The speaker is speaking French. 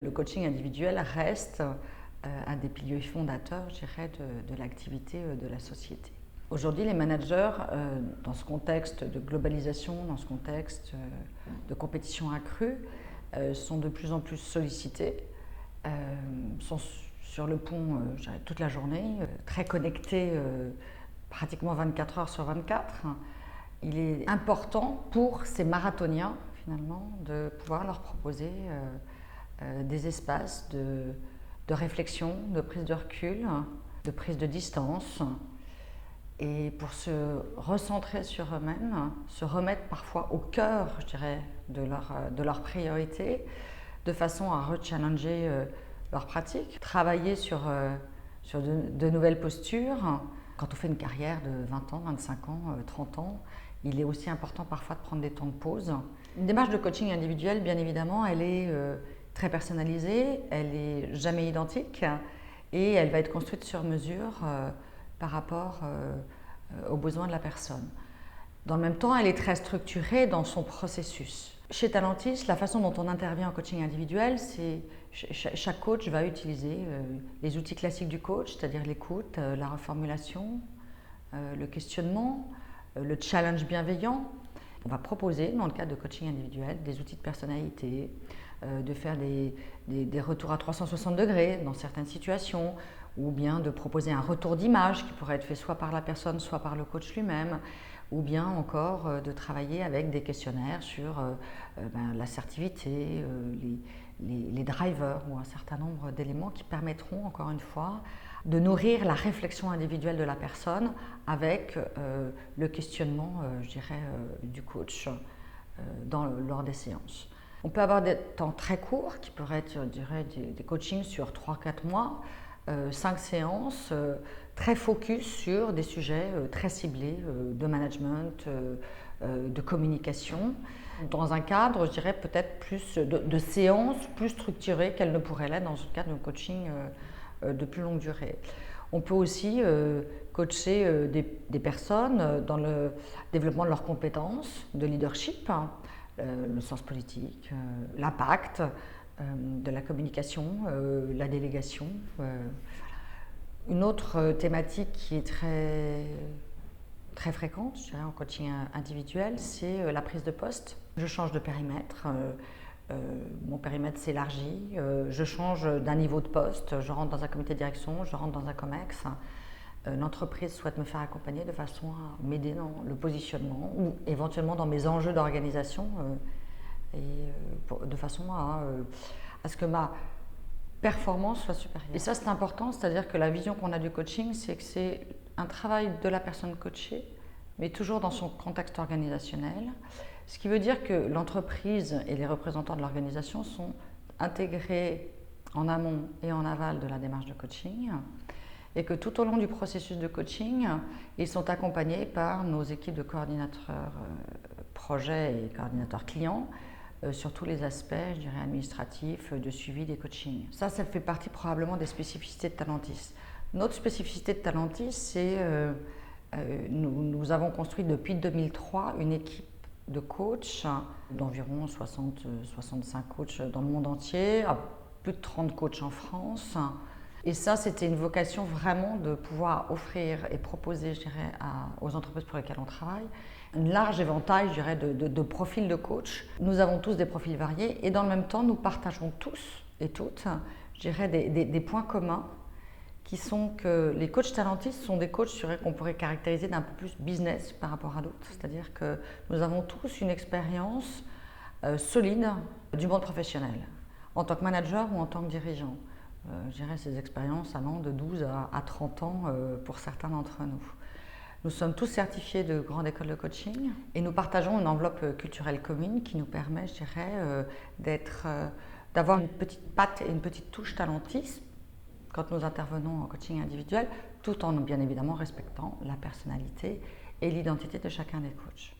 Le coaching individuel reste un des piliers fondateurs, je dirais, de l'activité de la société. Aujourd'hui, les managers, dans ce contexte de globalisation, dans ce contexte de compétition accrue, sont de plus en plus sollicités, sont sur le pont toute la journée, très connectés pratiquement 24 heures sur 24. Il est important pour ces marathoniens, finalement, de pouvoir leur proposer des espaces de réflexion, de prise de recul, de prise de distance, et pour se recentrer sur eux-mêmes, se remettre parfois au cœur, je dirais, de leurs priorités, de façon à rechallenger leur pratique, travailler sur de nouvelles postures. Quand on fait une carrière de 20 ans, 25 ans, 30 ans, il est aussi important parfois de prendre des temps de pause. Une démarche de coaching individuel, bien évidemment, elle est très personnalisée, elle n'est jamais identique et elle va être construite sur mesure par rapport aux besoins de la personne. Dans le même temps, elle est très structurée dans son processus. Chez Talentis, la façon dont on intervient en coaching individuel, c'est chaque coach va utiliser les outils classiques du coach, c'est-à-dire l'écoute, la reformulation, le questionnement, le challenge bienveillant. On va proposer, dans le cadre de coaching individuel, des outils de personnalité, de faire des retours à 360 degrés dans certaines situations, ou bien de proposer un retour d'image qui pourrait être fait soit par la personne, soit par le coach lui-même, ou bien encore de travailler avec des questionnaires sur l'assertivité, les drivers ou un certain nombre d'éléments qui permettront, encore une fois, de nourrir la réflexion individuelle de la personne avec le questionnement, je dirais, du coach lors des séances. On peut avoir des temps très courts qui pourraient être, je dirais, des coachings sur 3-4 mois, 5 séances, très focus sur des sujets très ciblés de management, de communication, dans un cadre, je dirais, peut-être plus de séances plus structurées qu'elles ne pourraient l'être dans le cadre d'un coaching de plus longue durée. On peut aussi coacher des personnes dans le développement de leurs compétences de leadership, le sens politique, l'impact de la communication, la délégation. Une autre thématique qui est très fréquente, je dirais, en coaching individuel, c'est la prise de poste. Je change de périmètre, mon périmètre s'élargit, je change d'un niveau de poste, je rentre dans un comité de direction, je rentre dans un COMEX. L'entreprise souhaite me faire accompagner de façon à m'aider dans le positionnement ou éventuellement dans mes enjeux d'organisation de façon à ce que ma performance soit supérieure. Et ça, c'est important, c'est-à-dire que la vision qu'on a du coaching, c'est que c'est un travail de la personne coachée, mais toujours dans son contexte organisationnel. Ce qui veut dire que l'entreprise et les représentants de l'organisation sont intégrés en amont et en aval de la démarche de coaching, et que tout au long du processus de coaching, ils sont accompagnés par nos équipes de coordinateurs projets et coordinateurs clients sur tous les aspects, je dirais, administratifs, de suivi des coachings. Ça fait partie probablement des spécificités de Talentis. Notre spécificité de Talentis, c'est nous avons construit depuis 2003 une équipe de coachs d'environ 60-65 coachs dans le monde entier, plus de 30 coachs en France. Et ça, c'était une vocation vraiment de pouvoir offrir et proposer, je dirais, aux entreprises pour lesquelles on travaille, un large éventail, je dirais, de profils de coach. Nous avons tous des profils variés et dans le même temps, nous partageons tous et toutes, je dirais, des points communs qui sont que les coachs Talentis sont des coachs, je dirais, qu'on pourrait caractériser d'un peu plus business par rapport à d'autres. C'est-à-dire que nous avons tous une expérience solide du monde professionnel, en tant que manager ou en tant que dirigeant. Je dirais ces expériences allant de 12 à 30 ans pour certains d'entre nous. Nous sommes tous certifiés de grande école de coaching et nous partageons une enveloppe culturelle commune qui nous permet, je dirais, d'avoir une petite patte et une petite touche Talentis quand nous intervenons en coaching individuel, tout en bien évidemment respectant la personnalité et l'identité de chacun des coachs.